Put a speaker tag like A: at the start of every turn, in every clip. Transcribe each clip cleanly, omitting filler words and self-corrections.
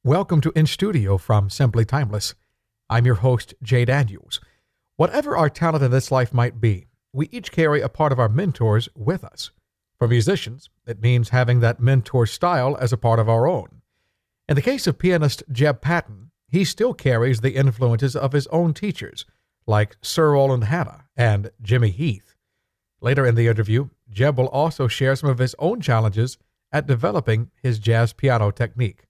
A: Welcome to In Studio from Simply Timeless. I'm your host, Jay Daniels. Whatever our talent in this life might be, we each carry a part of our mentors with us. For musicians, it means having that mentor style as a part of our own. In the case of pianist Jeb Patton, he still carries the influences of his own teachers, like Sir Roland Hanna and Jimmy Heath. Later in the interview, Jeb will also share some of his own challenges at developing his jazz piano technique.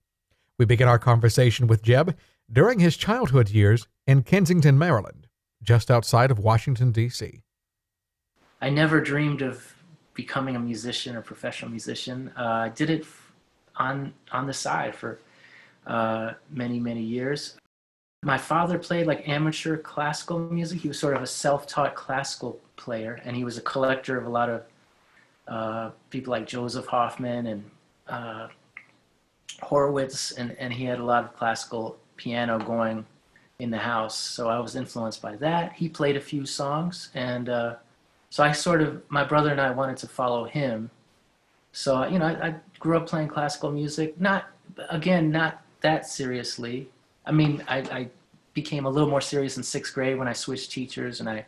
A: We begin our conversation with Jeb during his childhood years in Kensington, Maryland, just outside of Washington, D.C.
B: I never dreamed of becoming a musician or professional musician. I did it on the side for many years. My father played like amateur classical music. He was sort of a self-taught classical player, and he was a collector of a lot of people like Joseph Hoffman and Horowitz, and he had a lot of classical piano going in the house. So I was influenced by that. He played a few songs, and so my brother and I wanted to follow him. So, I grew up playing classical music, not that seriously. I mean, I became a little more serious in sixth grade when I switched teachers and I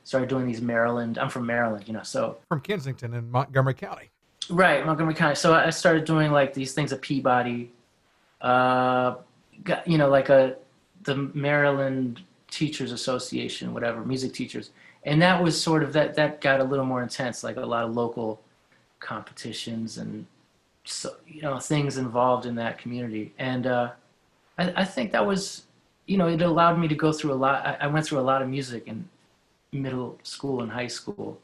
B: started doing these Maryland. I'm from Maryland, so.
A: From Kensington in Montgomery County.
B: Right, Montgomery County. So I started doing like these things at Peabody, the Maryland Teachers Association, whatever, music teachers. And that was sort of, that got a little more intense, like a lot of local competitions and, so, things involved in that community. And I think that was, it allowed me to go through a lot. I went through a lot of music in middle school and high school.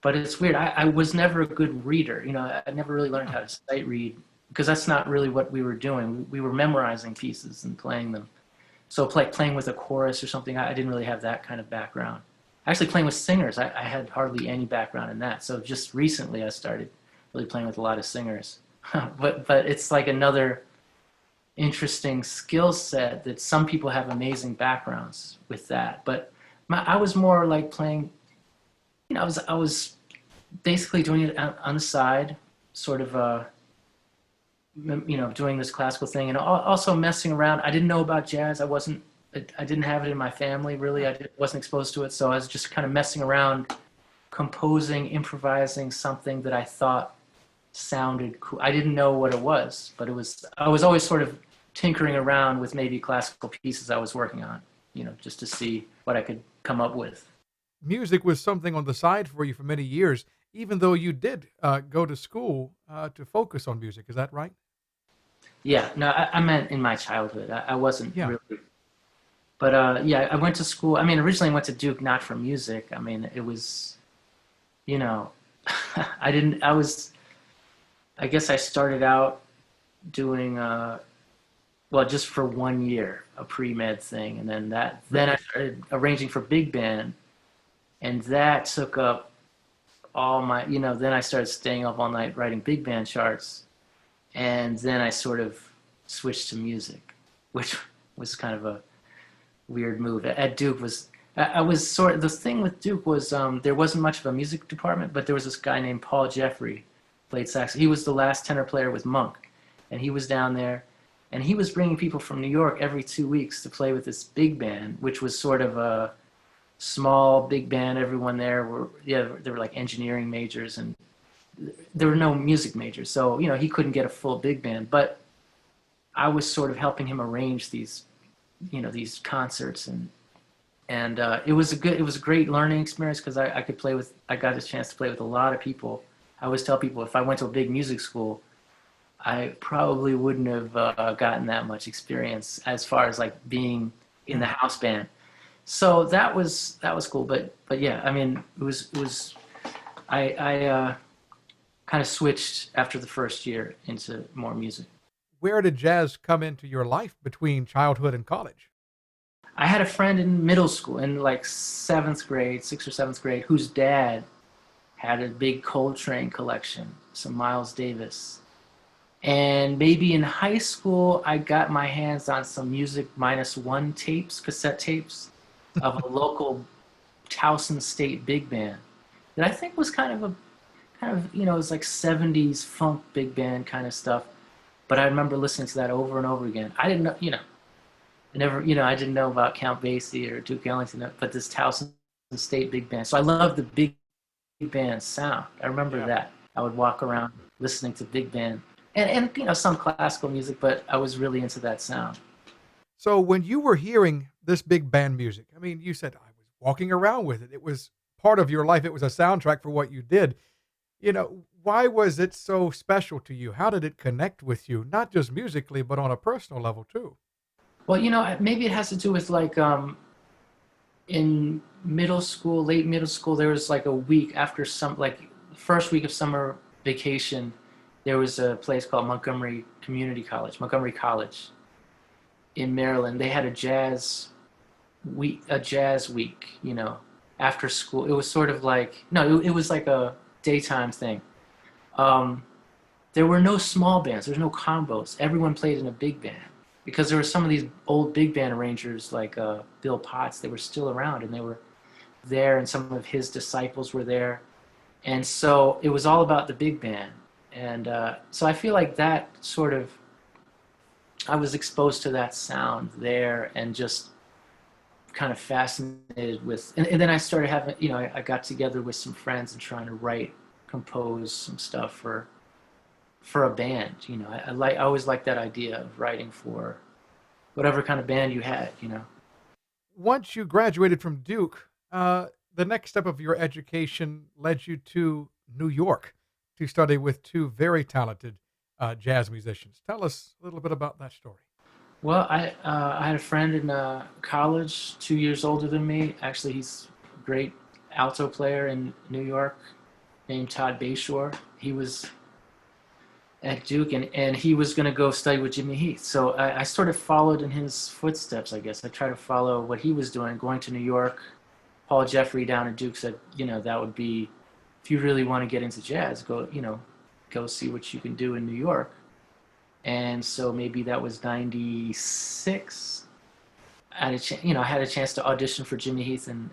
B: But it's weird. I was never a good reader. I never really learned how to sight read because that's not really what we were doing. We were memorizing pieces and playing them. So playing with a chorus or something, I didn't really have that kind of background. Actually, playing with singers, I had hardly any background in that. So just recently I started really playing with a lot of singers. but it's like another interesting skill set that some people have amazing backgrounds with that. But I was more like playing. I was basically doing it on the side, sort of, doing this classical thing and also messing around. I didn't know about jazz. I didn't have it in my family, really. Wasn't exposed to it. So I was just kind of messing around, composing, improvising something that I thought sounded cool. I didn't know what it was, but I was always sort of tinkering around with maybe classical pieces I was working on, just to see what I could come up with.
A: Music was something on the side for you for many years, even though you did go to school to focus on music. Is that right?
B: Yeah, no, I meant in my childhood. I wasn't
A: Yeah.
B: really. But I went to school. I mean, originally I went to Duke not for music. I mean, it was, I guess I started out doing, just for 1 year, a pre-med thing. And then I started arranging for big band. And that took up all my, then I started staying up all night writing big band charts. And then I sort of switched to music, which was kind of a weird move. At Duke the thing with Duke was there wasn't much of a music department, but there was this guy named Paul Jeffrey, played sax. He was the last tenor player with Monk. And he was down there. And he was bringing people from New York every 2 weeks to play with this big band, which was sort of a small big band. Everyone there they were like engineering majors, and there were no music majors, so he couldn't get a full big band. But I was sort of helping him arrange these concerts, and it was a great learning experience because I got a chance to play with a lot of people. I always tell people if I went to a big music school, I probably wouldn't have gotten that much experience as far as like being in the house band. So that was cool, but yeah, I mean, it was I kind of switched after the first year into more music.
A: Where did jazz come into your life between childhood and college?
B: I had a friend in middle school, in like sixth or seventh grade, whose dad had a big Coltrane collection, some Miles Davis. And maybe in high school, I got my hands on some Music -1 tapes, cassette tapes, of a local Towson State big band that I think was kind of it was like 70s funk big band kind of stuff. But I remember listening to that over and over again. I didn't know, I didn't know about Count Basie or Duke Ellington, but this Towson State big band. So I loved the big band sound. I remember
A: Yeah.
B: that. I would walk around listening to big band and some classical music, but I was really into that sound.
A: So when you were hearing this big band music, I mean, you said I was walking around with it. It was part of your life. It was a soundtrack for what you did. Why was it so special to you? How did it connect with you? Not just musically, but on a personal level too.
B: Well, maybe it has to do with like in middle school, late middle school, there was like a week after first week of summer vacation, there was a place called Montgomery College in Maryland. They had a jazz week, after school. It was sort of like, no, it was like a daytime thing. Um, there were no small bands. There was no combos. Everyone played in a big band because there were some of these old big band arrangers like Bill Potts. They were still around and they were there, and some of his disciples were there. And so it was all about the big band. And so I feel like that sort of, I was exposed to that sound there and just kind of fascinated with, and then I started having, I got together with some friends and trying to compose some stuff for a band. I always liked that idea of writing for whatever kind of band you had.
A: Once you graduated from Duke, the next step of your education led you to New York to study with two very talented jazz musicians. Tell us a little bit about that story.
B: Well, I had a friend in college, 2 years older than me. Actually, he's a great alto player in New York named Todd Bayshore. He was at Duke, and he was going to go study with Jimmy Heath. So I sort of followed in his footsteps, I guess. I tried to follow what he was doing, going to New York. Paul Jeffrey down at Duke said, that would be, if you really want to get into jazz, go see what you can do in New York. And so maybe that was 96. I had a chance to audition for Jimmy Heath and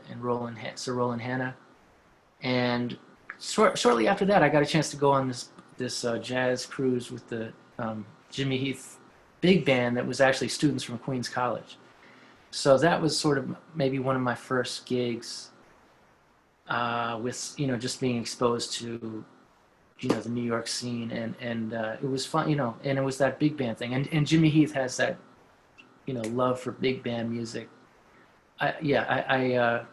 B: Sir Roland Hanna. And shortly after that, I got a chance to go on this jazz cruise with the Jimmy Heath big band that was actually students from Queens College. So that was sort of maybe one of my first gigs with, just being exposed to, the New York scene. And it was fun, and it was that big band thing. And Jimmy Heath has that, love for big band music. I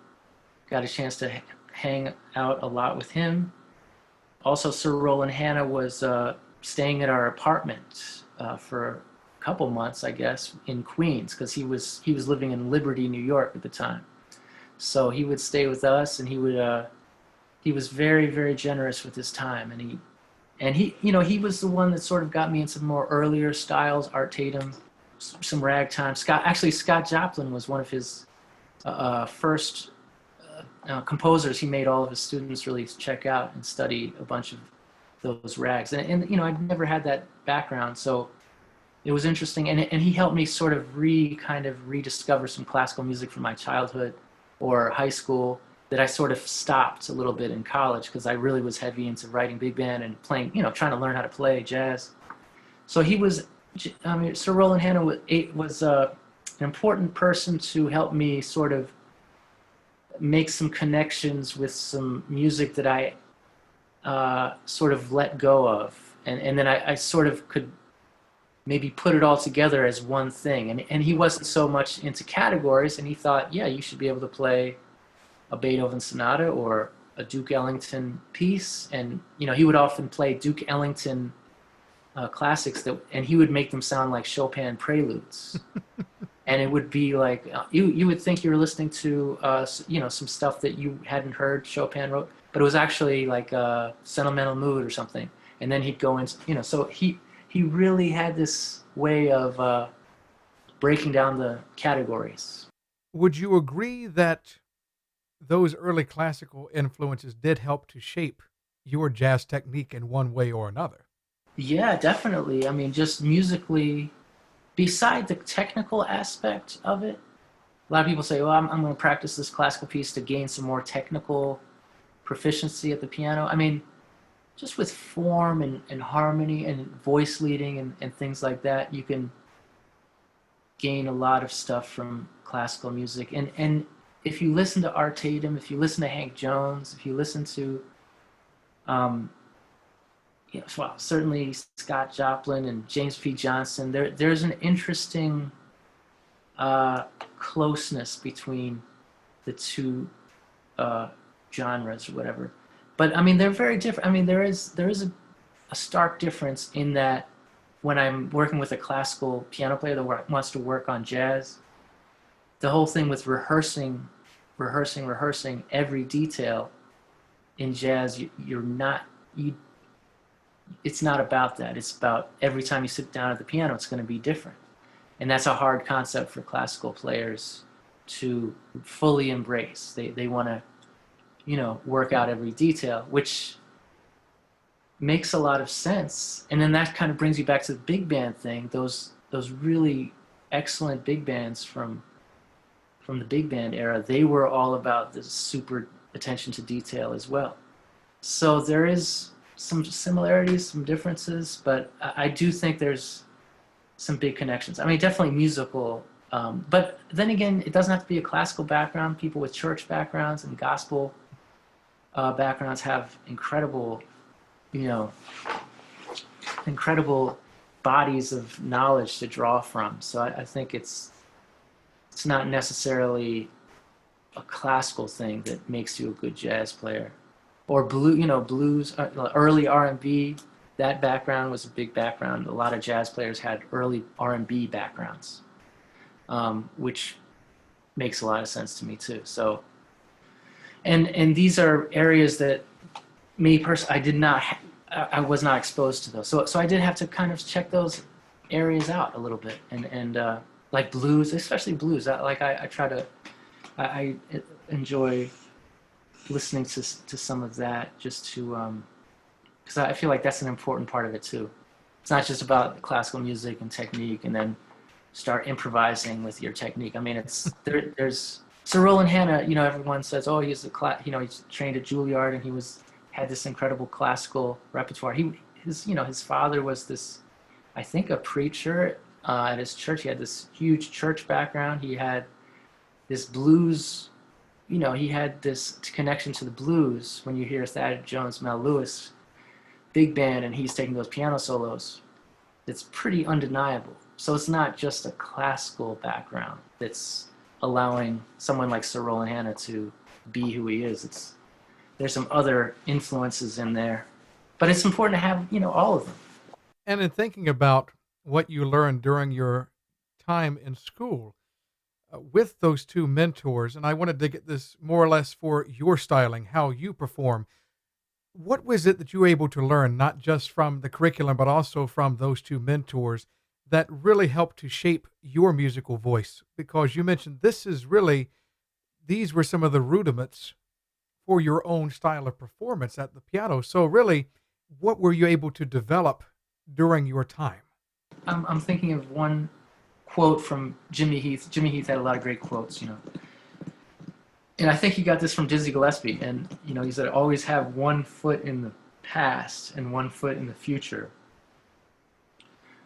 B: got a chance to hang out a lot with him. Also, Sir Roland Hanna was staying at our apartment for a couple months, I guess, in Queens, because he was living in Liberty, New York at the time. So he would stay with us, and he was very, very generous with his time, and he was the one that sort of got me into more earlier styles, Art Tatum, some ragtime. Scott Joplin was one of his first composers. He made all of his students really check out and study a bunch of those rags, and I'd never had that background, so it was interesting, and he helped me sort of rediscover some classical music from my childhood or high school that I sort of stopped a little bit in college because I really was heavy into writing big band and playing, trying to learn how to play jazz. So Sir Roland Hanna was an important person to help me sort of make some connections with some music that I sort of let go of. And then I sort of could maybe put it all together as one thing. And he wasn't so much into categories, and he thought, yeah, you should be able to play a Beethoven sonata or a Duke Ellington piece. And, he would often play Duke Ellington classics and he would make them sound like Chopin preludes. And it would be like, you would think you were listening to, some stuff that you hadn't heard Chopin wrote, but it was actually like a Sentimental Mood or something. And then he'd go into, so he really had this way of breaking down the categories.
A: Would you agree that those early classical influences did help to shape your jazz technique in one way or another?
B: Yeah, definitely. I mean, just musically, beside the technical aspect of it, a lot of people say, well, I'm going to practice this classical piece to gain some more technical proficiency at the piano. I mean, just with form and harmony and voice leading and things like that, you can gain a lot of stuff from classical music. And if you listen to Art Tatum, if you listen to Hank Jones, if you listen to um, well, certainly Scott Joplin and James P. Johnson, there's an interesting uh, closeness between the two uh, genres or whatever. But I mean, they're very different. I mean, there is a stark difference in that when I'm working with a classical piano player that wants to work on jazz, the whole thing with rehearsing every detail in jazz, you're not you. It's not about that. It's about every time you sit down at the piano, it's going to be different, and that's a hard concept for classical players to fully embrace. They want to work out every detail, which makes a lot of sense. And then that kind of brings you back to the big band thing. Those really excellent big bands from the big band era, they were all about this super attention to detail as well. So there is some similarities, some differences, but I do think there's some big connections. I mean, definitely musical, but then again, it doesn't have to be a classical background. People with church backgrounds and gospel backgrounds have incredible, you know, incredible bodies of knowledge to draw from. So I think it's not necessarily a classical thing that makes you a good jazz player, or blues, early R&B. That background was a big background. A lot of jazz players had early R&B backgrounds, which makes a lot of sense to me too. So, and these are areas that me personally, I was not exposed to those. So I did have to kind of check those areas out a little bit, and like blues, especially blues. I try to, I enjoy listening to some of that, just to because I feel like that's an important part of it too. It's not just about classical music and technique, and then start improvising with your technique. I mean, there's Sir Roland Hanna. Everyone says, oh, he's trained at Juilliard, and had this incredible classical repertoire. His father was this, I think, a preacher at his church. He had this huge church background. He had this blues. He had this connection to the blues. When you hear Thad Jones, Mel Lewis, big band, and he's taking those piano solos, it's pretty undeniable. So it's not just a classical background that's allowing someone like Sir Roland Hanna to be who he is. There's some other influences in there, but it's important to have all of them.
A: And in thinking about what you learned during your time in school with those two mentors, and I wanted to get this more or less for your styling, how you perform. What was it that you were able to learn, not just from the curriculum, but also from those two mentors, that really helped to shape your musical voice? Because you mentioned these were some of the rudiments for your own style of performance at the piano. So really, what were you able to develop during your time?
B: I'm thinking of one quote from Jimmy Heath. Jimmy Heath had a lot of great quotes, and I think he got this from Dizzy Gillespie. And he said, "Always have one foot in the past and one foot in the future.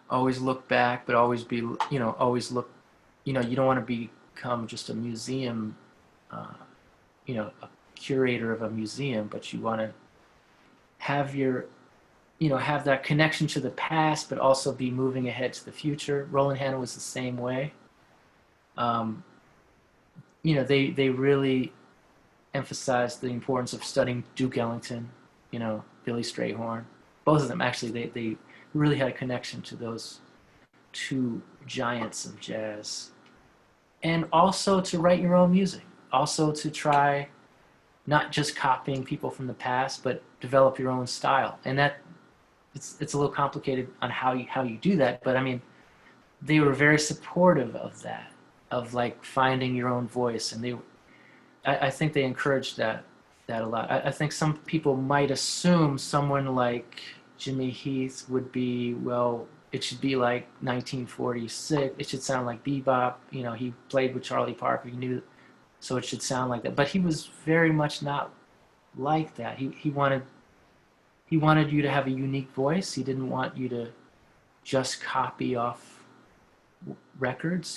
B: Always look back, but always be, always look. You don't want to become just a museum, a curator of a museum, but you want to have have that connection to the past, but also be moving ahead to the future." Roland Hanna was the same way. They really emphasized the importance of studying Duke Ellington, Billy Strayhorn. Both of them, actually, they really had a connection to those two giants of jazz. And also to write your own music. Also to try not just copying people from the past, but develop your own style. And that it's a little complicated on how you do that, but I mean, they were very supportive of that, of like finding your own voice, and I think they encouraged that a lot. I think some people might assume someone like Jimmy Heath would be, well, it should be like 1946. It should sound like bebop. He played with Charlie Parker. He knew, so it should sound like that. But he was very much not like that. He wanted he wanted you to have a unique voice. He didn't want you to just copy off records,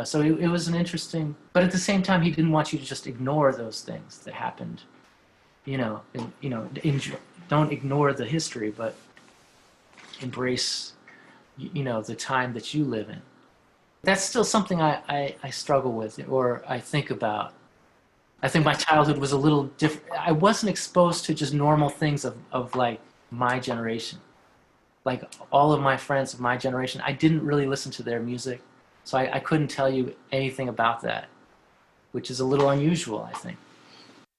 B: so it was an interesting, but at the same time, he didn't want you to just ignore those things that happened, and, don't ignore the history, but embrace, the time that you live in. That's still something I struggle with, or I think about. I think my childhood was a little different. I wasn't exposed to just normal things of like my generation. Like all of my friends of my generation, I didn't really listen to their music. So I couldn't tell you anything about that, which is a little unusual, I think.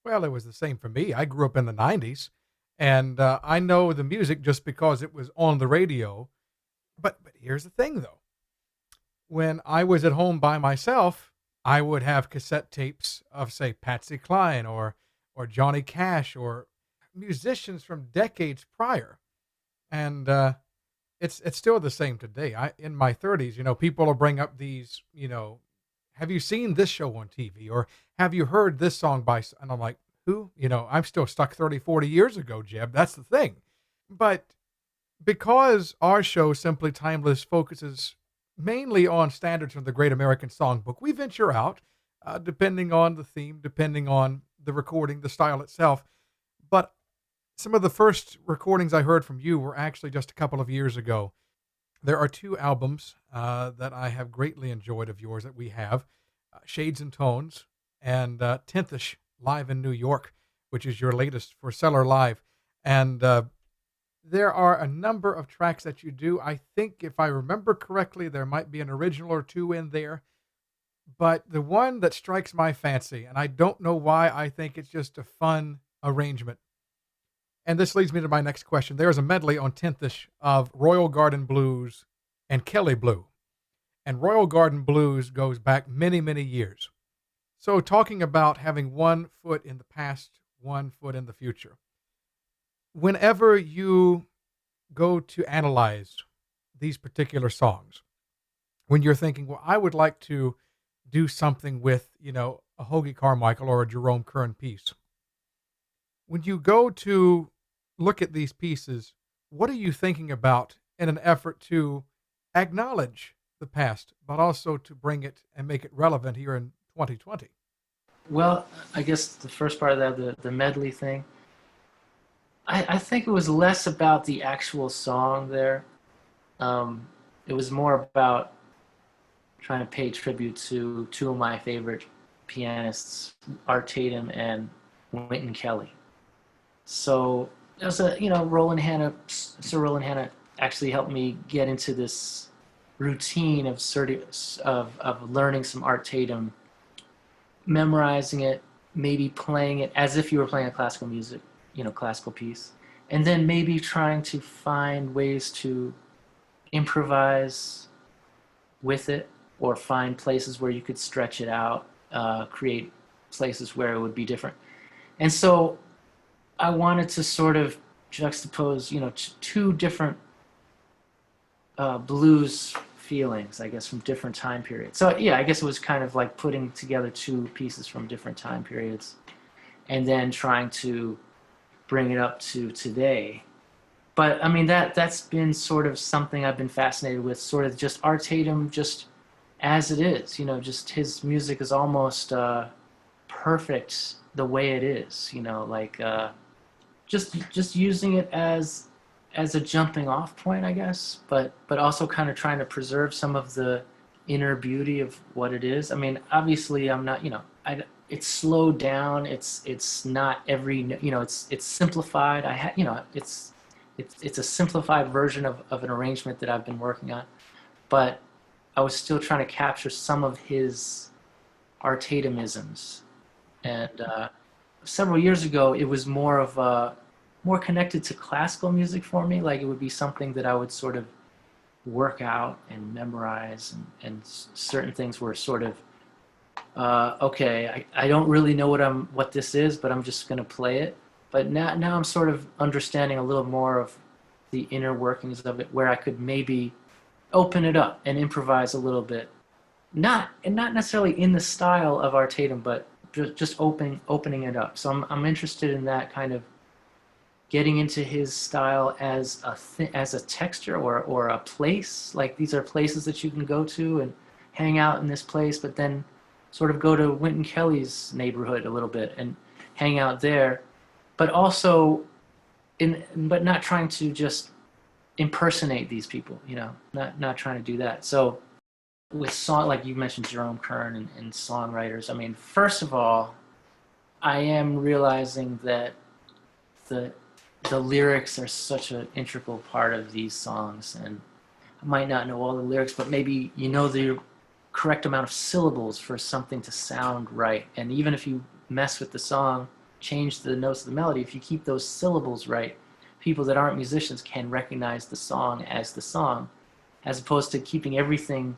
A: Well, it was the same for me. I grew up in the 90s, and I know the music just because it was on the radio. But here's the thing, though. When I was at home by myself, I would have cassette tapes of, say, Patsy Cline or Johnny Cash or musicians from decades prior. And it's still the same today. In my 30s, people will bring up these, have you seen this show on TV or have you heard this song by, and I'm like, who? I'm still stuck 30, 40 years ago, Jeb. That's the thing. But because our show, Simply Timeless, focuses mainly on standards from the Great American Songbook, we venture out, depending on the theme, depending on the recording, the style itself. But some of the first recordings I heard from you were actually just a couple of years ago. There are two albums that I have greatly enjoyed of yours that we have, Shades and Tones and 10th-ish Live in New York, which is your latest for Cellar Live. And there are a number of tracks that you do. I think if I remember correctly, there might be an original or two in there. But the one that strikes my fancy, and I don't know why, I think it's just a fun arrangement. And this leads me to my next question. There's a medley on 10th-ish of Royal Garden Blues and Kelly Blue. And Royal Garden Blues goes back many, many years. So talking about having one foot in the past, one foot in the future. Whenever you go to analyze these particular songs, when you're thinking, well, I would like to do something with, a Hoagie Carmichael or a Jerome Kern piece. When you go to look at these pieces, what are you thinking about in an effort to acknowledge the past, but also to bring it and make it relevant here in 2020?
B: Well, I guess the first part of that, the medley thing, I think it was less about the actual song there. It was more about trying to pay tribute to two of my favorite pianists, Art Tatum and Wynton Kelly. So it was Roland Hanna, Sir Roland Hanna actually helped me get into this routine of learning some Art Tatum, memorizing it, maybe playing it as if you were playing a classical piece, and then maybe trying to find ways to improvise with it or find places where you could stretch it out, create places where it would be different. And so I wanted to sort of juxtapose, two different blues feelings, I guess, from different time periods. So yeah, I guess it was kind of like putting together two pieces from different time periods and then trying to bring it up to today. But I mean, that's been sort of something I've been fascinated with, sort of just Art Tatum just as it is, just his music is almost perfect the way it is, like just using it as a jumping off point, I guess, but also kind of trying to preserve some of the inner beauty of what it is. I mean, obviously I'm not, it's slowed down. It's not every, it's simplified. It's a simplified version of an arrangement that I've been working on, but I was still trying to capture some of his Art Tatumisms. And several years ago, it was more connected to classical music for me. Like it would be something that I would sort of work out and memorize, and certain things were sort of okay. I don't really know what this is, but I'm just going to play it. But now I'm sort of understanding a little more of the inner workings of it, where I could maybe open it up and improvise a little bit, not necessarily in the style of Art Tatum, but just opening it up. So I'm interested in that kind of getting into his style as as a texture or a place. Like these are places that you can go to and hang out in this place, but then sort of go to Wynton Kelly's neighborhood a little bit and hang out there, but also but not trying to just impersonate these people, not trying to do that. So with song, like you mentioned Jerome Kern and songwriters, I mean, first of all, I am realizing that the the lyrics are such an integral part of these songs, and I might not know all the lyrics, but maybe you know the correct amount of syllables for something to sound right. And even if you mess with the song, change the notes of the melody, if you keep those syllables right, people that aren't musicians can recognize the song, as opposed to keeping everything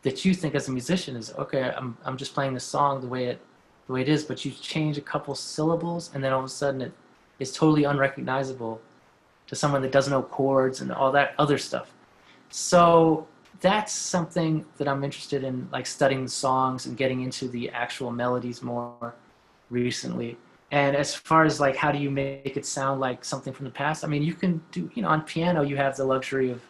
B: that you think as a musician is okay. I'm just playing the song the way it is, but you change a couple syllables, and then all of a sudden it's totally unrecognizable to someone that doesn't know chords and all that other stuff. So that's something that I'm interested in, like studying the songs and getting into the actual melodies more recently. And as far as like how do you make it sound like something from the past, I mean, you can do, on piano you have the luxury of,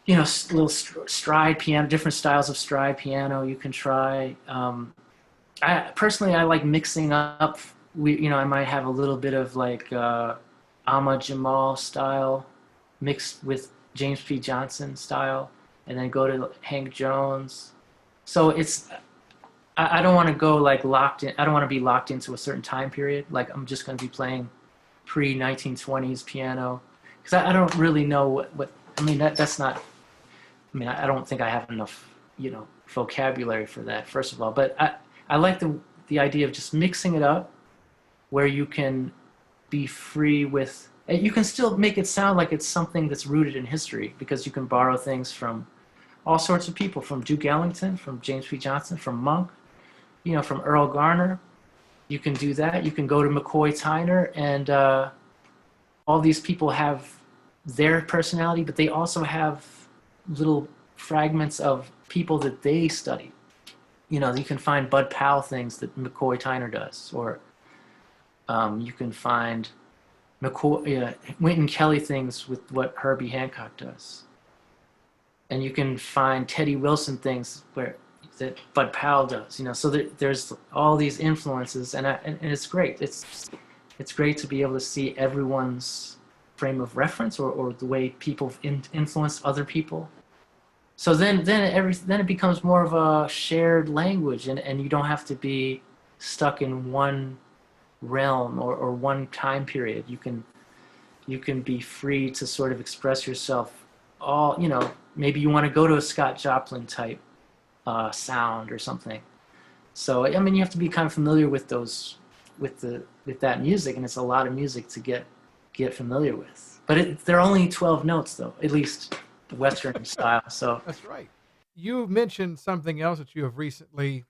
B: little stride piano, different styles of stride piano you can try. I like mixing up. I might have a little bit of like Ahmad Jamal style mixed with James P. Johnson style, and then go to Hank Jones. So I don't want to go like locked in. I don't want to be locked into a certain time period. Like I'm just going to be playing pre-1920s piano because I don't really know what I mean. That's not. I mean, I don't think I have enough, vocabulary for that. First of all, but I like the idea of just mixing it up, where you can be free with. You can still make it sound like it's something that's rooted in history because you can borrow things from all sorts of people, from Duke Ellington, from James P. Johnson, from Monk, from Earl Garner. You can do that. You can go to McCoy Tyner, and all these people have their personality, but they also have little fragments of people that they studied. You can find Bud Powell things that McCoy Tyner does, or you can find Wynton Kelly things with what Herbie Hancock does, and you can find Teddy Wilson things that Bud Powell does. So there's all these influences, and it's great. It's great to be able to see everyone's frame of reference or the way people influence other people. So then it becomes more of a shared language, and you don't have to be stuck in one realm or one time period. You can be free to sort of express yourself. Maybe you want to go to a Scott Joplin type sound or something. So I mean, you have to be kind of familiar with that music, and it's a lot of music to get familiar with. But they're only 12 notes, though, at least the Western style. So
A: That's right. You mentioned something else that you have recently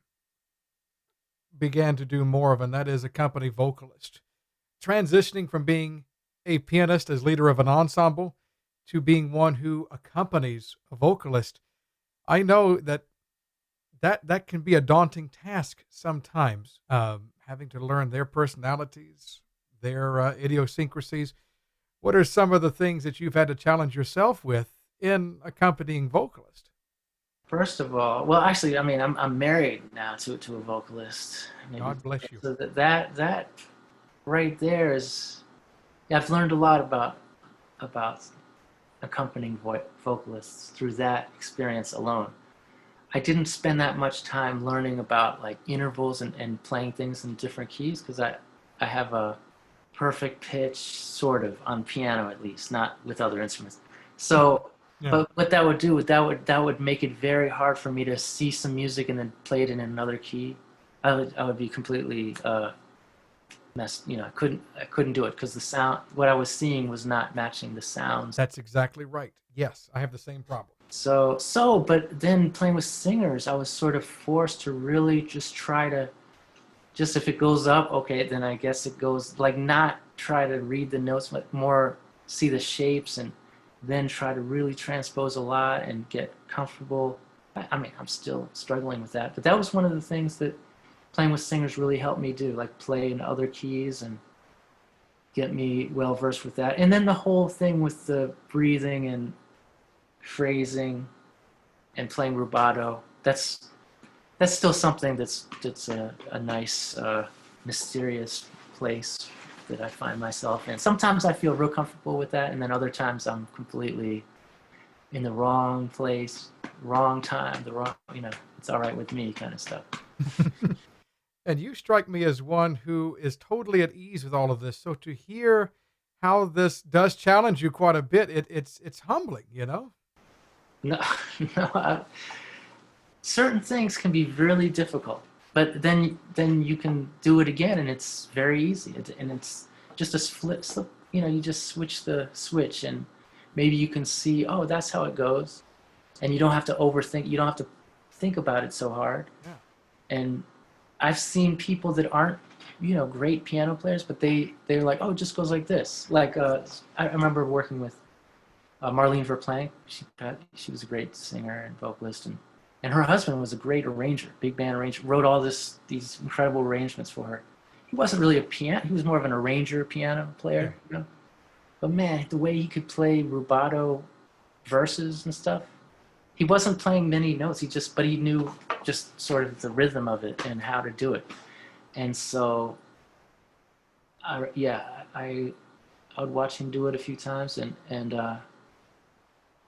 A: began to do more of, and that is accompany vocalist. Transitioning from being a pianist as leader of an ensemble to being one who accompanies a vocalist. I know that can be a daunting task sometimes, having to learn their personalities, their idiosyncrasies. What are some of the things that you've had to challenge yourself with in accompanying vocalist?
B: first of all, well, actually, I mean, I'm married now to a vocalist.
A: God bless you.
B: So that right there is, yeah, I've learned a lot about accompanying vocalists through that experience alone. I didn't spend that much time learning about like intervals and playing things in different keys because I have a perfect pitch sort of on piano, at least, not with other instruments. So
A: Yeah.
B: but what that would do, that would make it very hard for me to see some music and then play it in another key. I would be completely messed. I couldn't do it because the sound, what I was seeing was not matching the sounds.
A: That's exactly right. Yes, I have the same problem.
B: But then playing with singers, I was sort of forced to really just try to, just if it goes up, okay, then I guess it goes, like not try to read the notes, but more see the shapes and then try to really transpose a lot and get comfortable. I mean, I'm still struggling with that, but that was one of the things that playing with singers really helped me do, like play in other keys and get me well versed with that. And then the whole thing with the breathing and phrasing and playing rubato, that's still something that's a nice mysterious place that I find myself in. Sometimes I feel real comfortable with that, and then other times I'm completely in the wrong place, wrong time, the wrong, it's all right with me kind of stuff.
A: And you strike me as one who is totally at ease with all of this. So to hear how this does challenge you quite a bit, it's humbling, you know?
B: No, no, certain things can be really difficult, but then you can do it again, and it's very easy. And it's just a flip. You just switch the switch, and maybe you can see, oh, that's how it goes, and you don't have to overthink. You don't have to think about it so hard.
A: Yeah.
B: And I've seen people that aren't, great piano players, but they're like, oh, it just goes like this. Like I remember working with Marlene Verplank. She was a great singer and vocalist, and her husband was a great arranger, big band arranger, wrote all these incredible arrangements for her. He wasn't really a piano, he was more of an arranger, piano player, But man, the way he could play rubato verses and stuff, he wasn't playing many notes, but he knew just sort of the rhythm of it and how to do it. And so, I would watch him do it a few times, and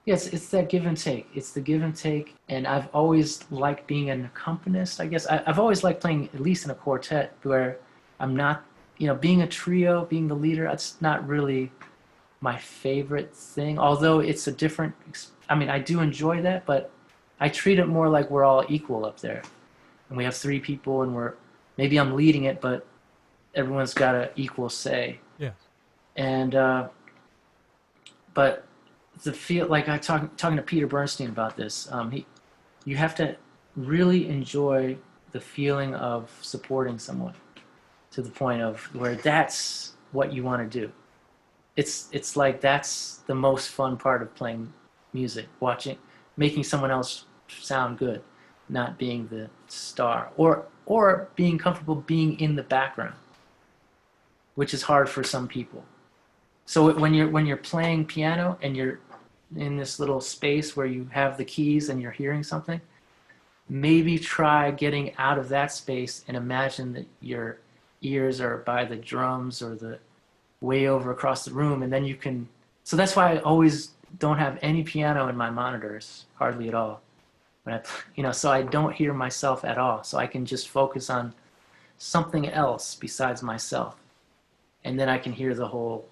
B: yes, it's that give and take. It's the give and take, and I've always liked being an accompanist, I guess. I've always liked playing at least in a quartet where I'm not, being a trio, being the leader, that's not really my favorite thing, although it's a different, I do enjoy that, but I treat it more like we're all equal up there. And we have 3 people, and maybe I'm leading it, but everyone's got an equal say.
A: Yeah.
B: And, but the feel like talking to Peter Bernstein about this. You have to really enjoy the feeling of supporting someone to the point of where that's what you want to do. It's like that's the most fun part of playing music, making someone else sound good, not being the star, or being comfortable being in the background, which is hard for some people. So when you're playing piano and you're in this little space where you have the keys and you're hearing something, maybe try getting out of that space and imagine that your ears are by the drums or the way over across the room, and then you can. So that's why I always don't have any piano in my monitors, hardly at all. So I don't hear myself at all. So I can just focus on something else besides myself, and then I can hear the whole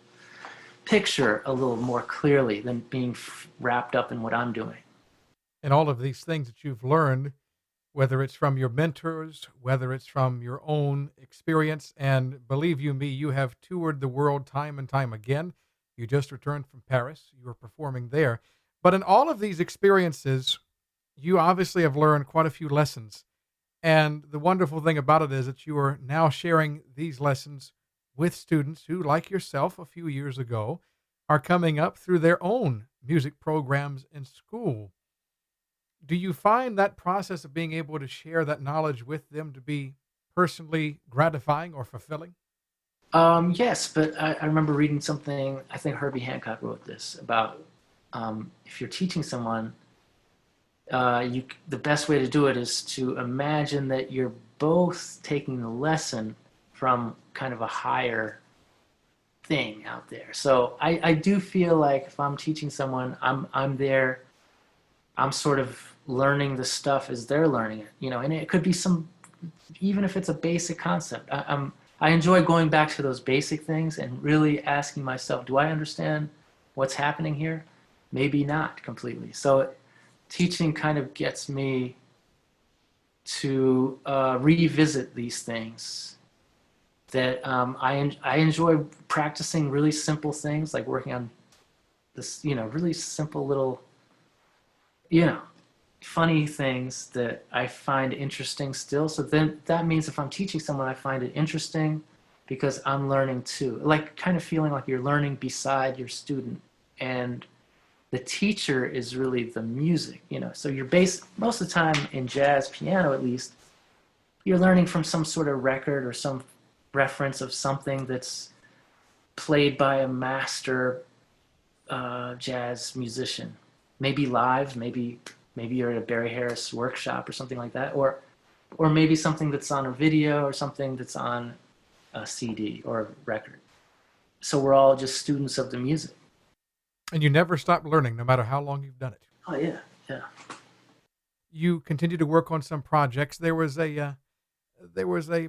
B: picture a little more clearly than being wrapped up in what I'm doing.
A: And all of these things that you've learned, whether it's from your mentors, whether it's from your own experience, and believe you me, you have toured the world time and time again. You just returned from Paris. You were performing there. But in all of these experiences, you obviously have learned quite a few lessons. And the wonderful thing about it is that you are now sharing these lessons with students who, like yourself a few years ago, are coming up through their own music programs in school. Do you find that process of being able to share that knowledge with them to be personally gratifying or fulfilling?
B: Yes, but I remember reading something, I think Herbie Hancock wrote this, about if you're teaching someone, the best way to do it is to imagine that you're both taking the lesson from kind of a higher thing out there. So I do feel like if I'm teaching someone, I'm there, I'm sort of learning the stuff as they're learning it, and it could be even if it's a basic concept. I enjoy going back to those basic things and really asking myself, do I understand what's happening here? Maybe not completely. So teaching kind of gets me to revisit these things that I enjoy practicing really simple things, like working on this, really simple little, funny things that I find interesting still. So then that means if I'm teaching someone, I find it interesting because I'm learning too, like kind of feeling like you're learning beside your student, and the teacher is really the music, so you're most of the time in jazz piano, at least, you're learning from some sort of record or some reference of something that's played by a master jazz musician, maybe live, maybe you're at a Barry Harris workshop or something like that, or maybe something that's on a video or something that's on a CD or a record. So we're all just students of the music.
A: And you never stop learning, no matter how long you've done it.
B: Oh yeah, yeah.
A: You continue to work on some projects. There was a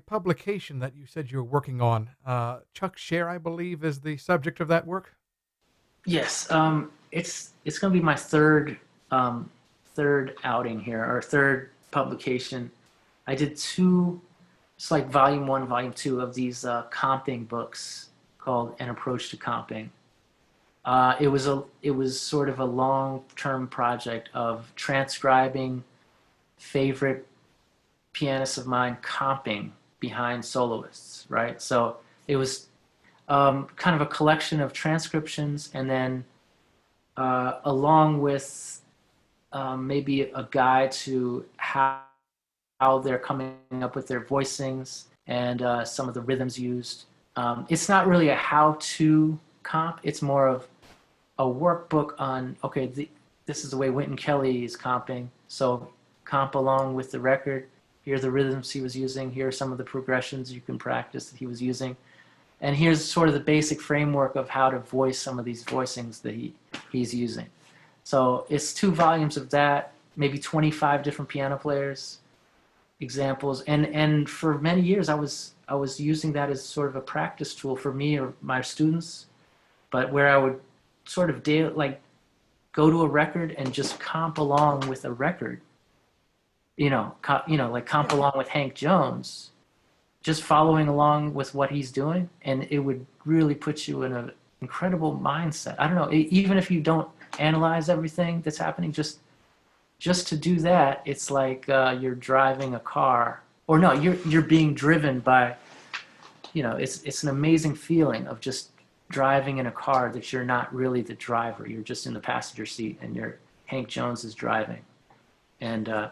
A: publication that you said you were working on. Chuck Scher, I believe, is the subject of that work.
B: Yes, it's going to be my third outing here, or third publication. I did two. It's like volume 1, volume 2 of these comping books called An Approach to Comping. It was sort of a long-term project of transcribing favorite pianists of mine comping behind soloists, right? So it was kind of a collection of transcriptions, and then along with maybe a guide to how they're coming up with their voicings and some of the rhythms used. It's not really a how-to comp. It's more of a workbook on, okay, this is the way Wynton Kelly is comping. So comp along with the record. Here are the rhythms he was using. Here are some of the progressions you can practice that he was using. And here's sort of the basic framework of how to voice some of these voicings that he's using. So it's 2 volumes of that, maybe 25 different piano players, examples. And for many years, I was using that as sort of a practice tool for me or my students, but where I would sort of go to a record and just comp along with a record, like comp along with Hank Jones, just following along with what he's doing, and it would really put you in an incredible mindset. I don't know, even if you don't analyze everything that's happening, just to do that, it's like you're driving a car, or no, you're being driven by, it's an amazing feeling of just driving in a car that you're not really the driver, you're just in the passenger seat, and Hank Jones is driving, and I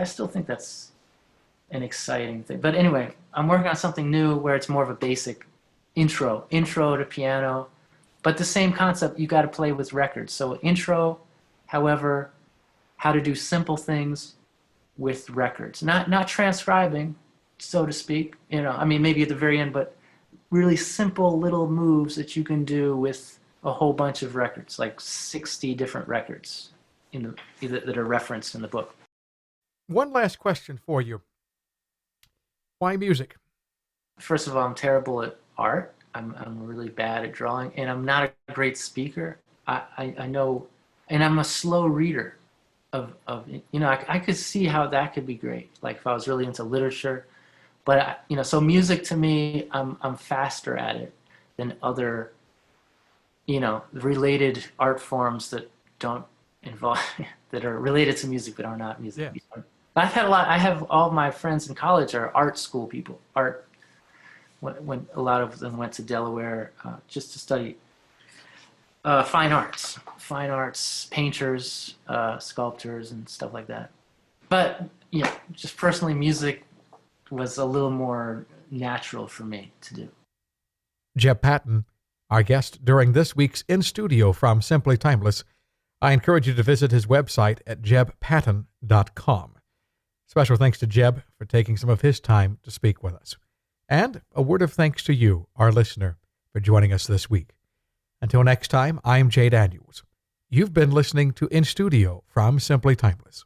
B: still think that's an exciting thing. But anyway, I'm working on something new where it's more of a basic intro to piano, but the same concept. You got to play with records. So intro, however, how to do simple things with records, not transcribing, so to speak. Maybe at the very end, but really simple little moves that you can do with a whole bunch of records, like 60 different records that are referenced in the book.
A: One last question for you. Why music?
B: First of all, I'm terrible at art. I'm really bad at drawing, and I'm not a great speaker. I know, and I'm a slow reader of I could see how that could be great, like if I was really into literature. But so music to me, I'm faster at it than other related art forms that don't involve that are related to music but are not music.
A: Yeah.
B: I have all my friends in college are art school people. When a lot of them went to Delaware just to study fine arts, painters, sculptors, and stuff like that. But just personally, music was a little more natural for me to do.
A: Jeb Patton, our guest during this week's In Studio from Simply Timeless. I encourage you to visit his website at jebpatton.com. Special thanks to Jeb for taking some of his time to speak with us. And a word of thanks to you, our listener, for joining us this week. Until next time, I'm Jay Daniels. You've been listening to In Studio from Simply Timeless.